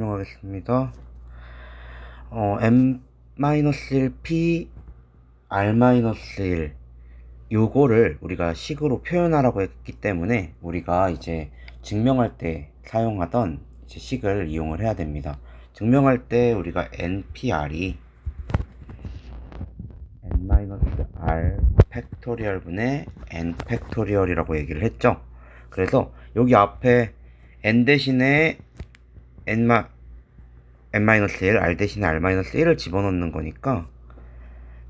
사용하겠습니다. M-1P R-1 요거를 우리가 식으로 표현하라고 했기 때문에 우리가 이제 증명할 때 사용하던 이제 식을 이용을 해야 됩니다. 증명할 때 우리가 NPR이 N-R 팩토리얼 분의 N 팩토리얼이라고 얘기를 했죠. 그래서 여기 앞에 N 대신에 N-1, R 대신에 R-1을 집어넣는 거니까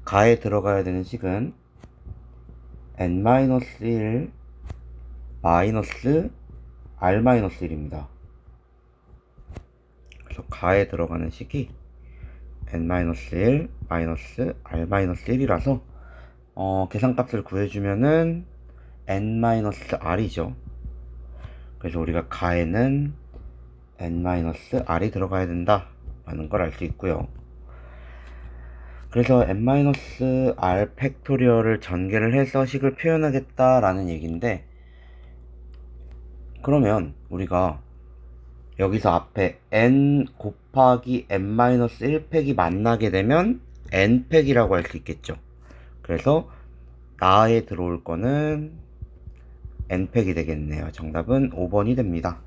가에 들어가야 되는 식은 N-1 마이너스 R-1입니다. 그래서 가에 들어가는 식이 N-1 마이너스 R-1이라서 계산값을 구해주면은 N-R이죠. 그래서 우리가 가에는 N-R이 들어가야 된다 라는 걸 알 수 있고요. 그래서 N-R 팩토리얼을 전개를 해서 식을 표현하겠다 라는 얘기인데, 그러면 우리가 여기서 앞에 N 곱하기 N-1 팩이 만나게 되면 N 팩이라고 할 수 있겠죠. 그래서 나에 들어올 거는 N 팩이 되겠네요. 정답은 5번이 됩니다.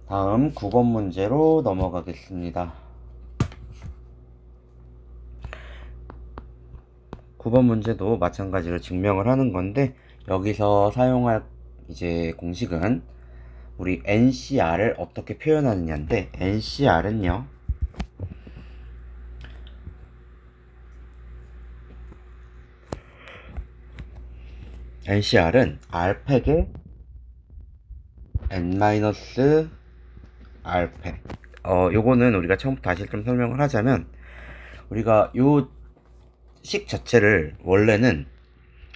다음 9번 문제로 넘어가겠습니다. 9번 문제도 마찬가지로 증명을 하는 건데, 여기서 사용할 이제 공식은 우리 NCR을 어떻게 표현하느냐인데, NCR은요, NCR은 R팩의 N-R 팩. 요거는 우리가 처음부터 다시 좀 설명을 하자면, 우리가 요 식 자체를 원래는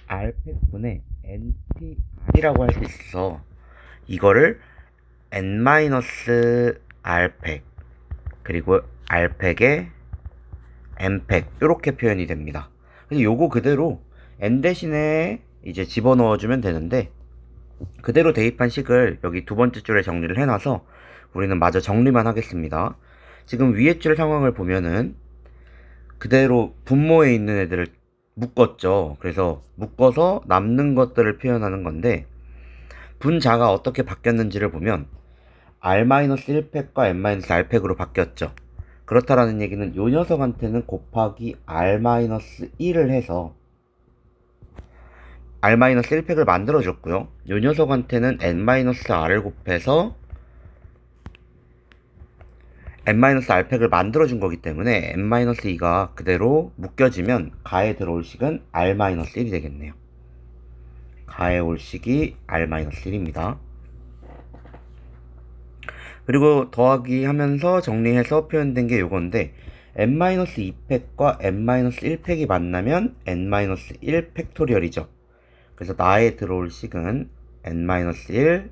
R팩분의 NPR이라고 할 수 있어서 이거를 N-R팩 그리고 R팩의 N팩 이렇게 표현이 됩니다. 그래서 요거 그대로 N 대신에 이제 집어넣어주면 되는데, 그대로 대입한 식을 여기 두 번째 줄에 정리를 해놔서 우리는 마저 정리만 하겠습니다. 지금 위에 줄 상황을 보면은 그대로 분모에 있는 애들을 묶었죠. 그래서 묶어서 남는 것들을 표현하는 건데, 분자가 어떻게 바뀌었는지를 보면 R-1팩과 N-R팩으로 바뀌었죠. 그렇다라는 얘기는 요 녀석한테는 곱하기 R-1을 해서 R-1팩을 만들어줬고요. 요 녀석한테는 N-R을 곱해서 N-R팩을 만들어준 거기 때문에 N-2가 그대로 묶여지면 가에 들어올 식은 R-1이 되겠네요. 가에 올 식이 R-1입니다. 그리고 더하기 하면서 정리해서 표현된 게 요건데, N-2팩과 N-1팩이 만나면 N-1 팩토리얼이죠. 그래서 나에 들어올 식은 N-1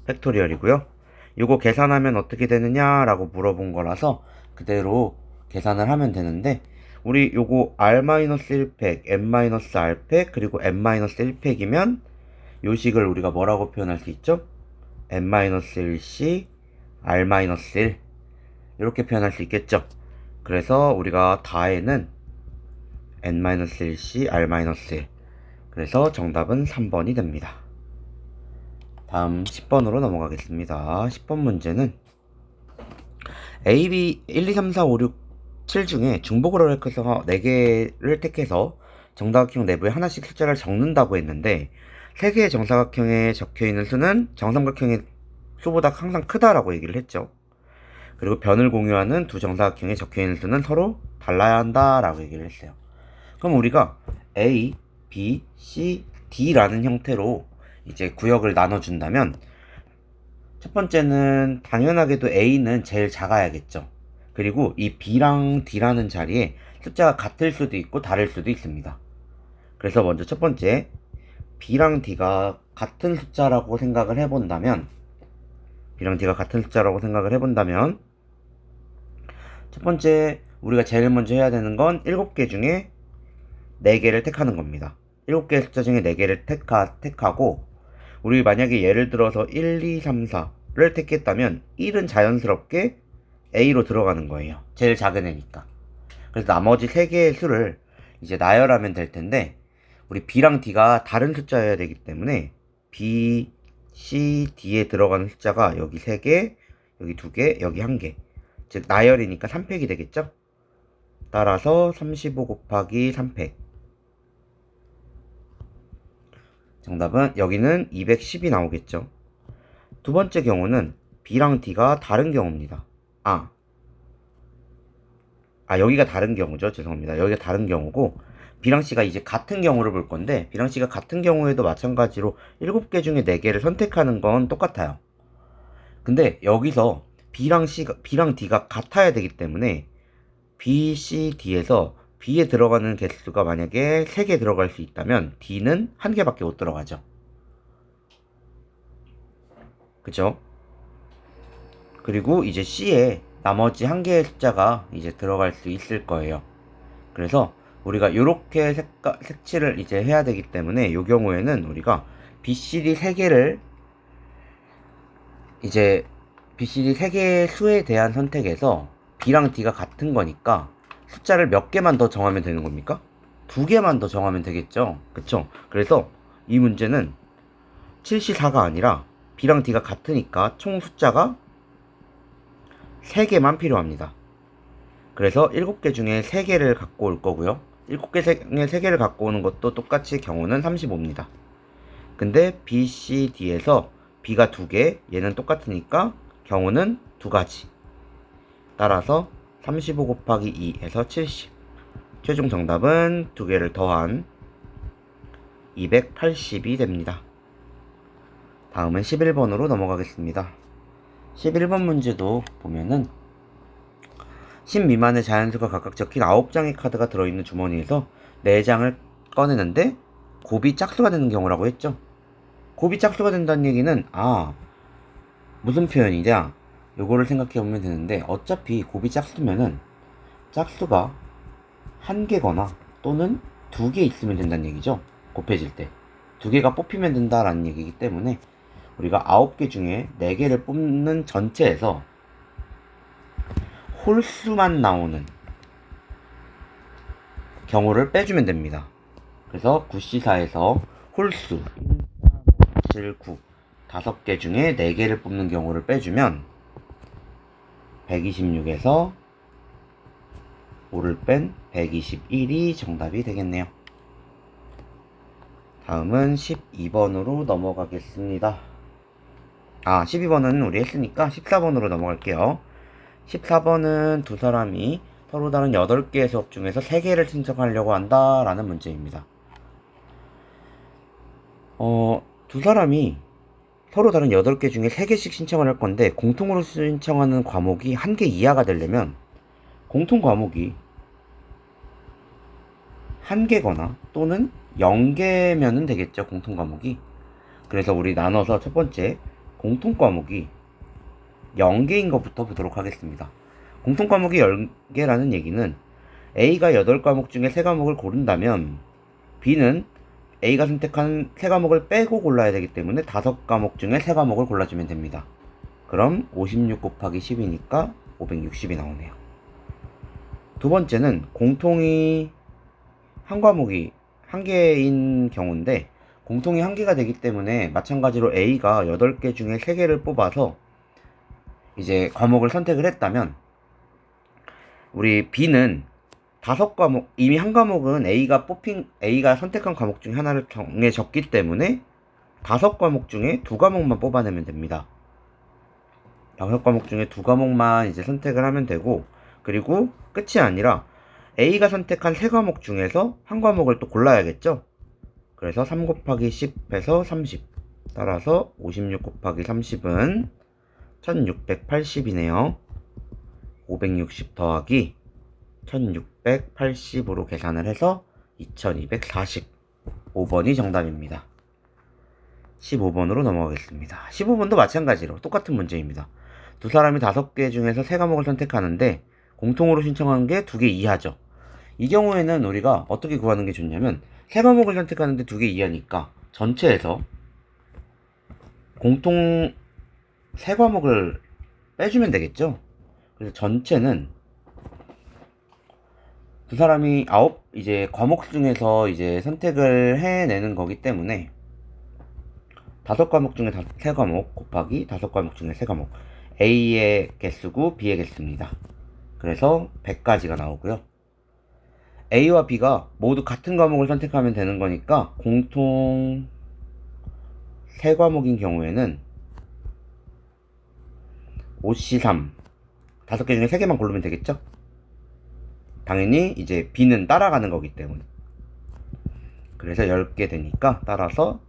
팩토리얼이고요. 요거 계산하면 어떻게 되느냐 라고 물어본 거라서 그대로 계산을 하면 되는데, 우리 요거 R-1팩, N-R팩, 그리고 N-1팩이면 요 식을 우리가 뭐라고 표현할 수 있죠? N-1C, R-1 이렇게 표현할 수 있겠죠. 그래서 우리가 다에는 N-1C, R-1 그래서 정답은 3번이 됩니다. 다음 10번으로 넘어가겠습니다. 10번 문제는 A, B 1, 2, 3, 4, 5, 6, 7 중에 중복으로 해서 4개를 택해서 정사각형 내부에 하나씩 숫자를 적는다고 했는데, 3개의 정사각형에 적혀있는 수는 정삼각형의 수보다 항상 크다라고 얘기를 했죠. 그리고 변을 공유하는 두 정사각형에 적혀있는 수는 서로 달라야 한다라고 얘기를 했어요. 그럼 우리가 A, B, C, D라는 형태로 이제 구역을 나눠준다면, 첫 번째는 당연하게도 A는 제일 작아야겠죠. 그리고 이 B랑 D라는 자리에 숫자가 같을 수도 있고 다를 수도 있습니다. 그래서 먼저 첫 번째 B랑 D가 같은 숫자라고 생각을 해본다면, 첫 번째 우리가 제일 먼저 해야 되는 건 7개 중에 4개를 택하는 겁니다. 7개의 숫자 중에 4개를 택하고, 우리 만약에 예를 들어서 1, 2, 3, 4 5를 택했다면 1은 자연스럽게 A로 들어가는 거예요. 제일 작은 애니까. 그래서 나머지 3개의 수를 이제 나열하면 될 텐데, 우리 B랑 D가 다른 숫자여야 되기 때문에 B, C, D에 들어가는 숫자가 여기 3개, 여기 2개, 여기 1개. 즉 나열이니까 3팩이 되겠죠? 따라서 35 곱하기 3팩. 정답은 여기는 210이 나오겠죠. 두 번째 경우는 B랑 D가 다른 경우입니다. 여기가 다른 경우죠. 죄송합니다. 여기가 다른 경우고, B랑 C가 이제 같은 경우를 볼 건데, B랑 C가 같은 경우에도 마찬가지로 7개 중에 4개를 선택하는 건 똑같아요. 근데 여기서 B랑 D가 같아야 되기 때문에 B, C, D에서 B에 들어가는 개수가 만약에 3개 들어갈 수 있다면 D는 1개밖에 못 들어가죠. 그죠? 그리고 이제 C에 나머지 1개의 숫자가 이제 들어갈 수 있을 거예요. 그래서 우리가 이렇게 색칠을 이제 해야 되기 때문에 이 경우에는 우리가 BCD 3개를 이제 BCD 3개의 수에 대한 선택에서 B랑 D가 같은 거니까 숫자를 몇 개만 더 정하면 되는 겁니까? 2개만 더 정하면 되겠죠. 그쵸? 그래서 이 문제는 7C4가 아니라 B랑 D가 같으니까 총 숫자가 3개만 필요합니다. 그래서 7개 중에 3개를 갖고 올 거고요. 7개 중에 3개를 갖고 오는 것도 똑같이 경우는 35입니다. 근데 B, C, D에서 B가 2개, 얘는 똑같으니까 경우는 2가지. 따라서 35 곱하기 2에서 70. 최종 정답은 2개를 더한 280이 됩니다. 다음은 11번으로 넘어가겠습니다. 11번 문제도 보면은 10 미만의 자연수가 각각 적힌 9장의 카드가 들어있는 주머니에서 4장을 꺼내는데 곱이 짝수가 되는 경우라고 했죠. 곱이 짝수가 된다는 얘기는 무슨 표현이냐, 요거를 생각해보면 되는데, 어차피 곱이 짝수면은 짝수가 1개거나 또는 2개 있으면 된다는 얘기죠. 곱해질 때 2개가 뽑히면 된다라는 얘기이기 때문에 우리가 9개 중에 4개를 뽑는 전체에서 홀수만 나오는 경우를 빼주면 됩니다. 그래서 9C4에서 홀수 7, 9 5개 중에 4개를 뽑는 경우를 빼주면 126에서 5를 뺀 121이 정답이 되겠네요. 다음은 12번으로 넘어가겠습니다. 12번은 우리 했으니까 14번으로 넘어갈게요. 14번은 두 사람이 서로 다른 8개의 수업 중에서 3개를 신청하려고 한다 라는 문제입니다. 두 사람이 서로 다른 8개 중에 3개씩 신청을 할 건데, 공통으로 신청하는 과목이 1개 이하가 되려면 공통 과목이 1개거나 또는 0개면은 되겠죠. 공통 과목이. 그래서 우리 나눠서 첫 번째 공통 과목이 0개인 것부터 보도록 하겠습니다. 공통 과목이 10개라는 얘기는 A가 8과목 중에 3과목을 고른다면 B는 A가 선택한 3과목을 빼고 골라야 되기 때문에 5과목 중에 3과목을 골라주면 됩니다. 그럼 56 곱하기 10이니까 560이 나오네요. 두 번째는 공통이 한 과목이 1개인 경우인데, 공통이 1개가 되기 때문에 마찬가지로 A가 8개 중에 3개를 뽑아서 이제 과목을 선택을 했다면, 우리 B는 5과목, 이미 한 과목은 A가 선택한 과목 중에 하나를 정해졌기 때문에 5과목 중에 2과목만 뽑아내면 됩니다. 5과목 중에 2과목만 이제 선택을 하면 되고, 그리고 끝이 아니라 A가 선택한 3과목 중에서 한 과목을 또 골라야겠죠. 그래서 3 곱하기 10해서 30. 따라서 56 곱하기 30은 1680이네요. 560 더하기 1680으로 계산을 해서 2240. 5번이 정답입니다. 15번으로 넘어가겠습니다. 15번도 마찬가지로 똑같은 문제입니다. 두 사람이 5개 중에서 3과목을 선택하는데 공통으로 신청하는 게 2개 이하죠. 이 경우에는 우리가 어떻게 구하는 게 좋냐면, 3과목을 선택하는데 2개 이하니까 전체에서 공통 3과목을 빼주면 되겠죠. 그래서 전체는 두 사람이 이제 과목 중에서 이제 선택을 해내는 거기 때문에 5과목 중에 3과목 곱하기 5과목 중에 3과목, A의 개수고 B의 개수입니다. 그래서 100까지가 나오고요. A와 B가 모두 같은 과목을 선택하면 되는 거니까 공통 3과목인 경우에는 OC3 5개 중에 3개만 고르면 되겠죠? 당연히 이제 B는 따라가는 거기 때문에. 그래서 10개 되니까 따라서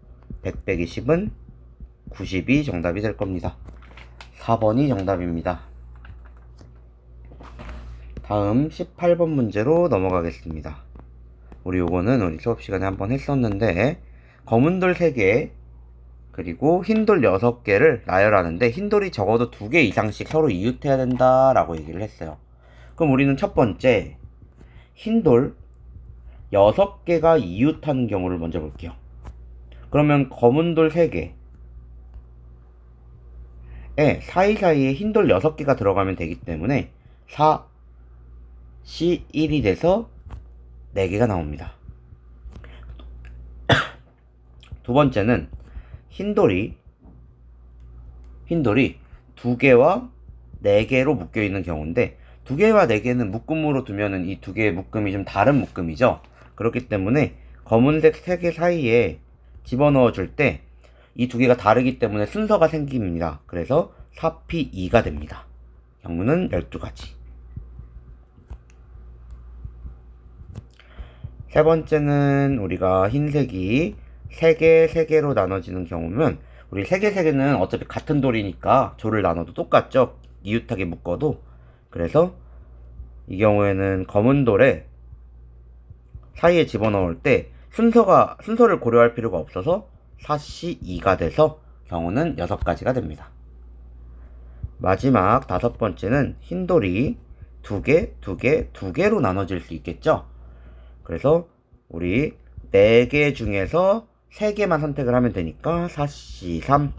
100 빼기 10은 90이 정답이 될 겁니다. 4번이 정답입니다. 다음 18번 문제로 넘어가겠습니다. 우리 요거는 우리 수업 시간에 한번 했었는데, 검은 돌 3개 그리고 흰 돌 6개를 나열하는데 흰 돌이 적어도 2개 이상씩 서로 이웃해야 된다라고 얘기를 했어요. 그럼 우리는 첫 번째 흰 돌 6개가 이웃하는 경우를 먼저 볼게요. 그러면 검은 돌 3개에 사이사이에 흰 돌 6개가 들어가면 되기 때문에 4, C1이 돼서 4개가 나옵니다. 두 번째는 흰돌이 2개와 4개로 묶여있는 경우인데 2개와 4개는 묶음으로 두면은 이 2개의 묶음이 좀 다른 묶음이죠. 그렇기 때문에 검은색 3개 사이에 집어넣어 줄 때 이 2개가 다르기 때문에 순서가 생깁니다. 그래서 4P2가 됩니다. 경우는 12가지. 세 번째는 우리가 흰색이 3개, 3개로 나눠지는 경우면 우리 3개, 3개는 어차피 같은 돌이니까 조를 나눠도 똑같죠. 이웃하게 묶어도. 그래서 이 경우에는 검은 돌에 사이에 집어넣을 때 순서를 고려할 필요가 없어서 4C2가 돼서 경우는 6가지가 됩니다. 마지막 5번째는 흰돌이 2개, 2개, 2개로 나눠질 수 있겠죠. 그래서 우리 4개 중에서 3개만 선택을 하면 되니까 4C3,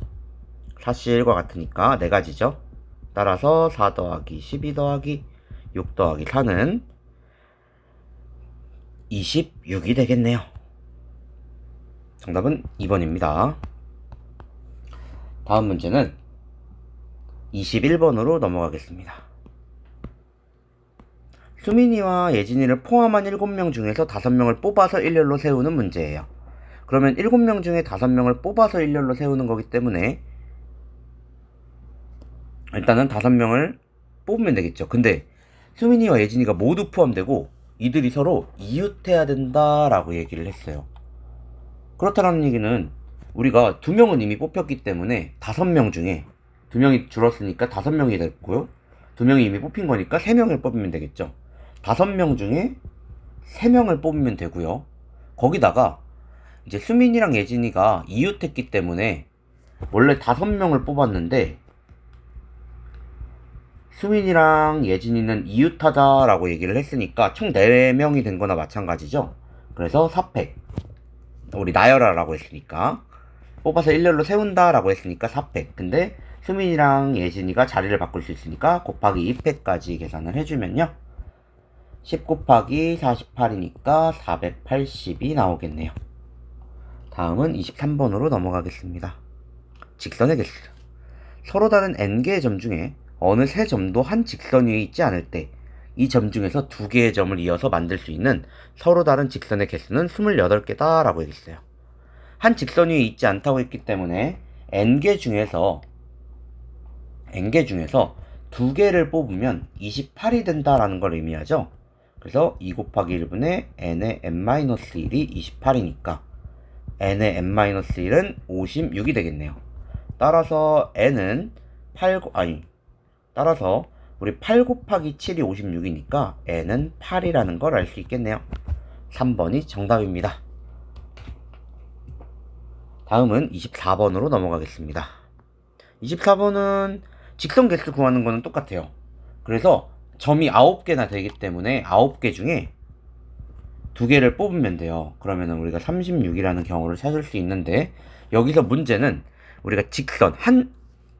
4C1과 같으니까 4가지죠. 따라서 4 더하기 12 더하기 6 더하기 4는 26이 되겠네요. 정답은 2번입니다. 다음 문제는 21번으로 넘어가겠습니다. 수민이와 예진이를 포함한 7명 중에서 5명을 뽑아서 일렬로 세우는 문제예요. 그러면 7명 중에 5명을 뽑아서 일렬로 세우는 거기 때문에 일단은 5명을 뽑으면 되겠죠. 근데 수민이와 예진이가 모두 포함되고 이들이 서로 이웃해야 된다라고 얘기를 했어요. 그렇다는 얘기는 우리가 2명은 이미 뽑혔기 때문에 5명 중에 2명이 줄었으니까 5명이 됐고요. 2명이 이미 뽑힌 거니까 3명을 뽑으면 되겠죠. 5명 중에 3명을 뽑으면 되고요. 거기다가 이제 수민이랑 예진이가 이웃했기 때문에 원래 5명을 뽑았는데 수민이랑 예진이는 이웃하다라고 얘기를 했으니까 총 4명이 된 거나 마찬가지죠. 그래서 4팩. 우리 나열하라고 했으니까 뽑아서 일렬로 세운다라고 했으니까 4팩. 근데 수민이랑 예진이가 자리를 바꿀 수 있으니까 곱하기 2팩까지 계산을 해주면요, 10 곱하기 48이니까 480이 나오겠네요. 다음은 23번으로 넘어가겠습니다. 직선의 개수. 서로 다른 n개의 점 중에 어느 세 점도 한 직선 위에 있지 않을 때 이 점 중에서 2개의 점을 이어서 만들 수 있는 서로 다른 직선의 개수는 28개다 라고 했어요. 한 직선 위에 있지 않다고 했기 때문에 n개 중에서 2개를 뽑으면 28이 된다라는 걸 의미하죠. 그래서 2 곱하기 1분의 n의 n-1이 28이니까 n의 n-1은 56이 되겠네요. 따라서 n은 따라서 우리 8 곱하기 7이 56이니까 n은 8이라는 걸 알 수 있겠네요. 3번이 정답입니다. 다음은 24번으로 넘어가겠습니다. 24번은 직선 개수 구하는 거는 똑같아요. 그래서 점이 9개나 되기 때문에 9개 중에 2개를 뽑으면 돼요. 그러면 우리가 36이라는 경우를 찾을 수 있는데, 여기서 문제는 우리가 직선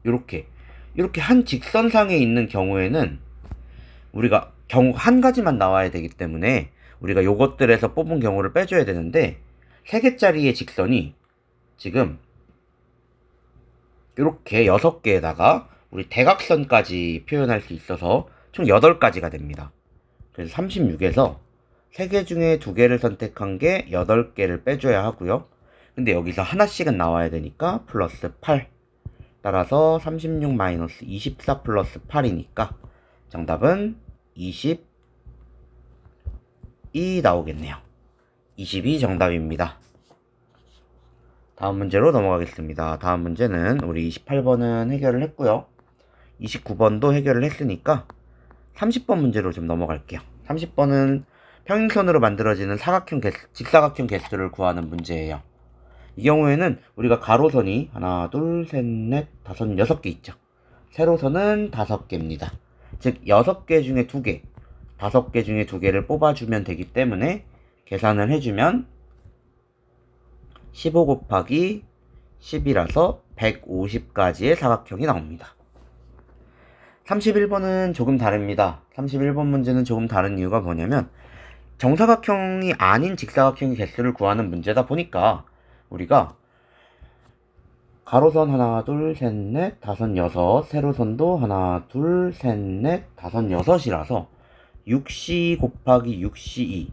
요렇게 이렇게 한 직선상에 있는 경우에는 우리가 경우 한 가지만 나와야 되기 때문에 우리가 요것들에서 뽑은 경우를 빼줘야 되는데 3개짜리의 직선이 지금 이렇게 6개에다가 우리 대각선까지 표현할 수 있어서 총 8가지가 됩니다. 그래서 36에서 3개 중에 2개를 선택한 게 8개를 빼줘야 하고요. 근데 여기서 하나씩은 나와야 되니까 플러스 8. 따라서 36 마이너스 24 플러스 8이니까 정답은 22 나오겠네요. 22 정답입니다. 다음 문제로 넘어가겠습니다. 다음 문제는 우리 28번은 해결을 했고요. 29번도 해결을 했으니까 30번 문제로 좀 넘어갈게요. 30번은 평행선으로 만들어지는 직사각형 개수를 구하는 문제예요. 이 경우에는 우리가 가로선이 하나, 둘, 셋, 넷, 다섯, 6개 있죠. 세로선은 5개입니다. 즉 6개 중에 2개, 5개 중에 2개를 뽑아주면 되기 때문에 계산을 해주면 15 곱하기 10이라서 150가지의 사각형이 나옵니다. 31번은 조금 다릅니다. 31번 문제는 조금 다른 이유가 뭐냐면 정사각형이 아닌 직사각형의 개수를 구하는 문제다 보니까 우리가 가로선 하나, 둘, 셋, 넷, 다섯, 여섯, 세로선도 하나, 둘, 셋, 넷, 다섯, 여섯이라서 6c 곱하기 6c2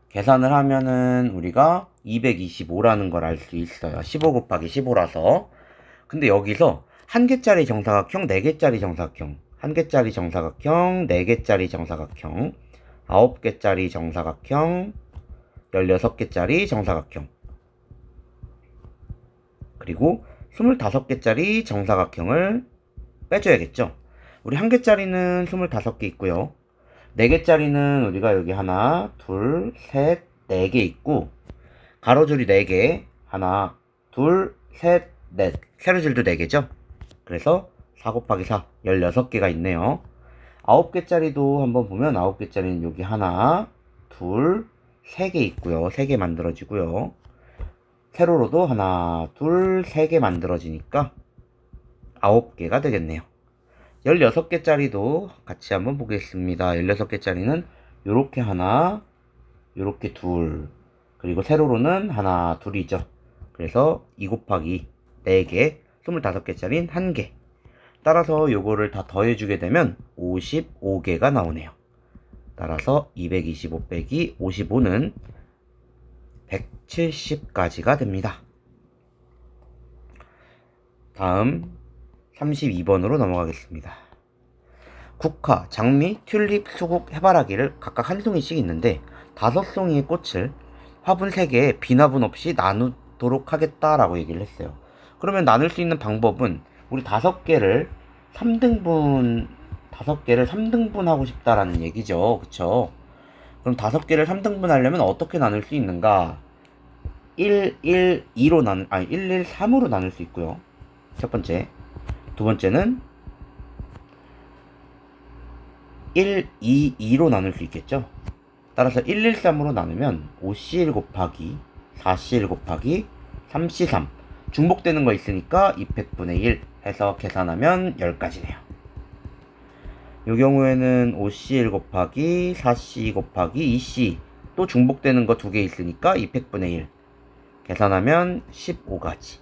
계산을 하면은 우리가 225라는 걸 알 수 있어요. 15 곱하기 15라서. 근데 여기서 1개짜리 정사각형, 4개짜리 정사각형, 1개짜리 정사각형, 4개짜리 정사각형, 9개짜리 정사각형, 16개짜리 정사각형, 그리고 25개짜리 정사각형을 빼줘야겠죠. 우리 1개짜리는 25개 있고요. 4개짜리는 우리가 여기 하나, 둘, 셋, 4개 있고 가로줄이 4개, 하나, 둘, 셋, 넷, 세로줄도 4개죠. 그래서 4 곱하기 4, 16개가 있네요. 9개짜리도 한번 보면 9개짜리는 여기 하나, 둘, 3개 있고요. 3개 만들어지고요. 세로로도 하나, 둘, 3개 만들어지니까 9개가 되겠네요. 16개짜리도 같이 한번 보겠습니다. 16개짜리는 요렇게 하나, 요렇게 둘, 그리고 세로로는 하나, 둘이죠. 그래서 2 곱하기 4개, 25개짜리는 1개. 따라서 요거를 다 더해주게 되면 55개가 나오네요. 따라서 225 빼기 55는 170가지가 됩니다. 다음 32번으로 넘어가겠습니다. 국화, 장미, 튤립, 수국, 해바라기를 각각 한 송이씩 있는데 5송이의 꽃을 화분 3개에 비나분 없이 나누도록 하겠다라고 얘기를 했어요. 그러면 나눌 수 있는 방법은 우리 5개를 3등분 하고 싶다라는 얘기죠. 그쵸? 그럼 5개를 3등분 하려면 어떻게 나눌 수 있는가? 1, 1, 3으로 나눌 수 있고요. 첫 번째. 두 번째는 1, 2, 2로 나눌 수 있겠죠. 따라서 1, 1, 3으로 나누면 5c1 곱하기 4c1 곱하기 3c3 중복되는 거 있으니까 200분의 1 해서 계산하면 10가지네요. 이 경우에는 5c1 곱하기 4c 곱하기 2c 또 중복되는 거 2개 있으니까 200분의 1 계산하면 15가지.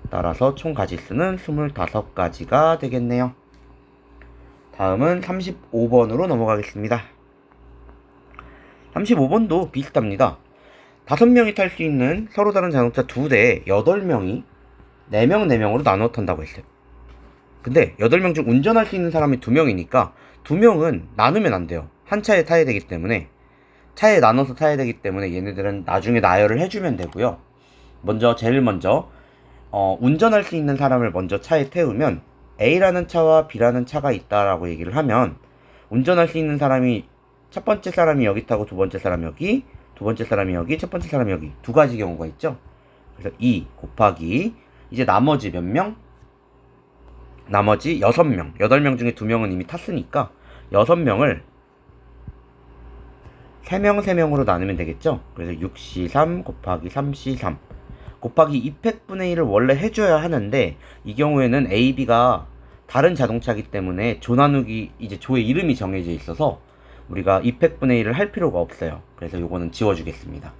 따라서 총 가지수는 25가지가 되겠네요. 다음은 35번으로 넘어가겠습니다. 35번도 비슷합니다. 5명이 탈 수 있는 서로 다른 자동차 2대에 8명이 4명, 4명으로 나눠 탄다고 했어요. 근데 8명 중 운전할 수 있는 사람이 2명이니까 2명은 나누면 안 돼요. 한 차에 타야 되기 때문에 차에 나눠서 타야 되기 때문에 얘네들은 나중에 나열을 해주면 되고요. 제일 먼저 운전할 수 있는 사람을 먼저 차에 태우면 A라는 차와 B라는 차가 있다라고 얘기를 하면 운전할 수 있는 사람이 첫 번째 사람이 여기 타고 두 번째 사람이 여기, 두 번째 사람이 여기, 첫 번째 사람이 여기 2가지 경우가 있죠. 그래서 2 곱하기 이제 나머지 몇 명? 나머지 6명, 8명 중에 2명은 이미 탔으니까 6명을 3명, 3명으로 나누면 되겠죠. 그래서 6c3 곱하기 3c3 곱하기 200분의 1을 원래 해줘야 하는데 이 경우에는 A, B가 다른 자동차이기 때문에 조 나누기 이제 조의 이름이 정해져 있어서 우리가 200분의 1을 할 필요가 없어요. 그래서 요거는 지워주겠습니다.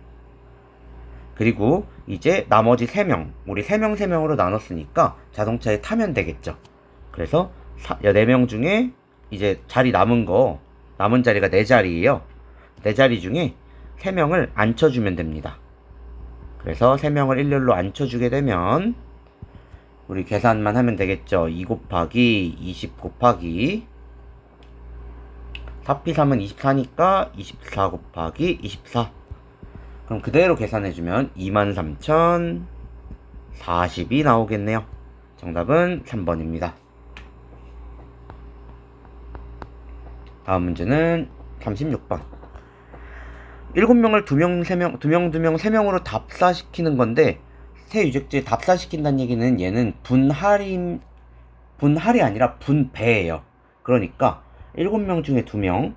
그리고 이제 나머지 3명, 우리 3명으로 나눴으니까 자동차에 타면 되겠죠. 그래서 4명 중에 이제 자리 남은 자리가 4자리예요. 4자리 중에 3명을 앉혀주면 됩니다. 그래서 3명을 일렬로 앉혀주게 되면 우리 계산만 하면 되겠죠. 2 곱하기 20 곱하기 4p3은 24니까 24 곱하기 24. 그럼 그대로 계산해주면 23,040이 나오겠네요. 정답은 3번입니다. 다음 문제는 36번. 7명을 2명, 3명으로 답사시키는 건데, 세 유적지에 답사시킨다는 얘기는 얘는 분할이 아니라 분배예요. 그러니까 7명 중에 2명,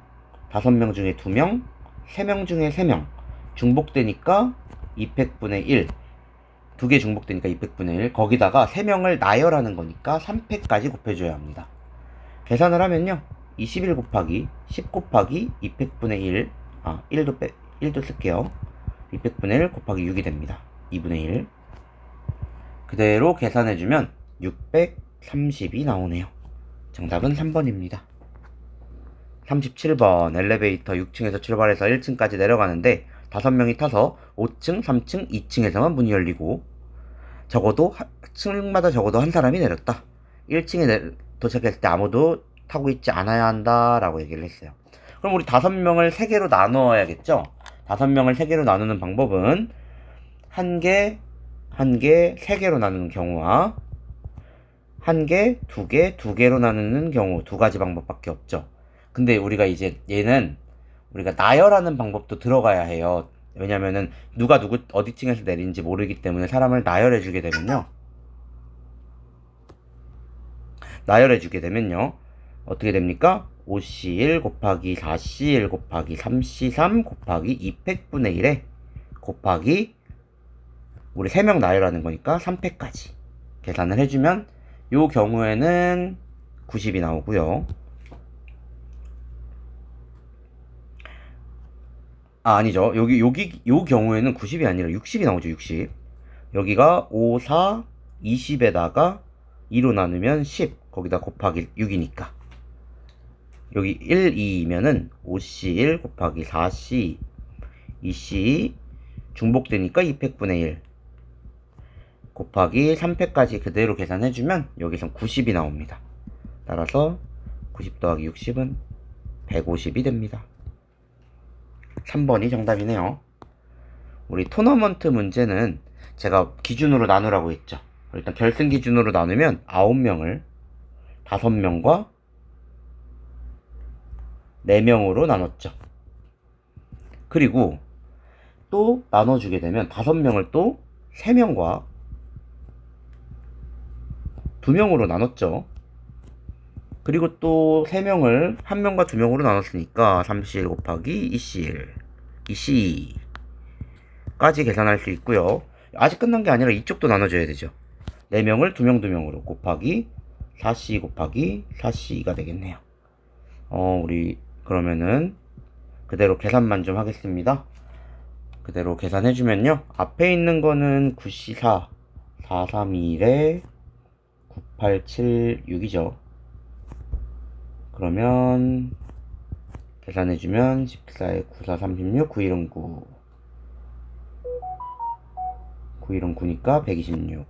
5명 중에 2명, 3명 중에 3명 중복되니까 200분의 1. 2개 중복되니까 200분의 1. 거기다가 3명을 나열하는 거니까 3패까지 곱해줘야 합니다. 계산을 하면요. 21 곱하기 10 곱하기 200분의 1. 1도 쓸게요. 200분의 1 곱하기 6이 됩니다. 2분의 1. 그대로 계산해주면 630이 나오네요. 정답은 3번입니다. 37번. 엘리베이터 6층에서 출발해서 1층까지 내려가는데 5명이 타서 5층, 3층, 2층에서만 문이 열리고 층마다 적어도 한 사람이 내렸다. 1층에 도착했을 때 아무도 타고 있지 않아야 한다 라고 얘기를 했어요. 그럼 우리 5명을 3개로 나누어야겠죠? 5명을 3개로 나누는 방법은 1개, 3개로 나누는 경우와 1개, 2개, 2개로 나누는 경우 2가지 방법밖에 없죠. 근데 우리가 이제 얘는 우리가 나열하는 방법도 들어가야 해요. 왜냐면은 누가 어디 층에서 내린지 모르기 때문에 사람을 나열해주게 되면요. 어떻게 됩니까? 5C1 곱하기 4C1 곱하기 3C3 곱하기 200분의 1에 곱하기 우리 3명 나열하는 거니까 3패까지 계산을 해주면 요 경우에는 90이 나오고요. 아니죠. 요 경우에는 90이 아니라 60이 나오죠. 60. 여기가 5, 4, 20에다가 2로 나누면 10. 거기다 곱하기 6이니까. 여기 1, 2이면은 5C1 곱하기 4C, 2C 중복되니까 200분의 1 곱하기 3패까지 그대로 계산해주면 여기선 90이 나옵니다. 따라서 90 더하기 60은 150이 됩니다. 3번이 정답이네요. 우리 토너먼트 문제는 제가 기준으로 나누라고 했죠. 일단 결승 기준으로 나누면 9명을 5명과 4명으로 나눴죠. 그리고 또 나눠주게 되면 5명을 또 3명과 2명으로 나눴죠. 그리고 또 3명을 1명과 2명으로 나눴으니까 3C1 곱하기 2C2까지 계산할 수 있고요. 아직 끝난 게 아니라 이쪽도 나눠줘야 되죠. 4명을 2명 곱하기 4C 곱하기 4C가 되겠네요. 우리 그러면은 그대로 계산만 좀 하겠습니다. 그대로 계산해주면요. 앞에 있는 거는 9C4 431에 9876이죠. 그러면 계산해주면 14에 94, 36, 9일은 9 9일은 9니까 126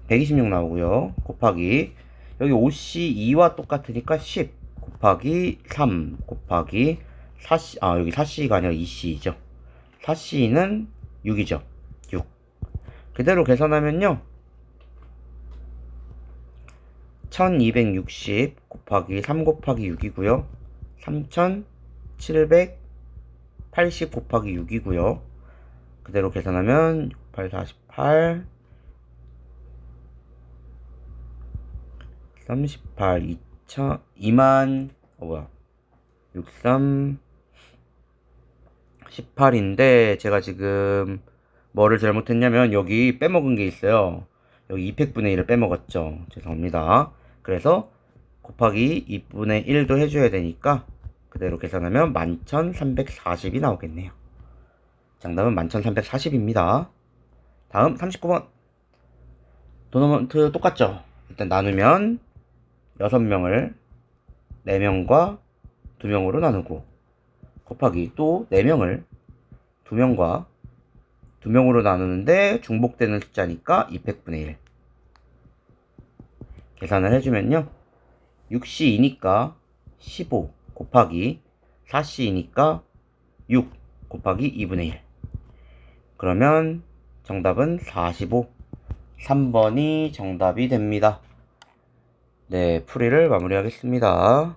126 나오고요. 곱하기 여기 5C2와 똑같으니까 10 곱하기 3 곱하기 4C 여기 4C가 아니라 2C죠. 4C는 6이죠. 6 그대로 계산하면요. 1260 곱하기 3 곱하기 6이고요. 3780 곱하기 6이고요. 그대로 계산하면 68, 48 38 2만 63 18인데 제가 지금 뭐를 잘못했냐면 여기 빼먹은 게 있어요. 여기 200분의 1을 빼먹었죠. 죄송합니다. 그래서 곱하기 2분의 1도 해줘야 되니까 그대로 계산하면 11,340이 나오겠네요. 정답은 11,340입니다. 다음 39번. 도너먼트 똑같죠? 일단 나누면 6명을 4명과 2명으로 나누고 곱하기 또 4명을 2명과 2명으로 나누는데 중복되는 숫자니까 200분의 1 계산을 해주면요 6시2니까 15 곱하기 4시2니까 6 곱하기 2분의 1 그러면 정답은 45 3번이 정답이 됩니다. 네, 풀이를 마무리하겠습니다.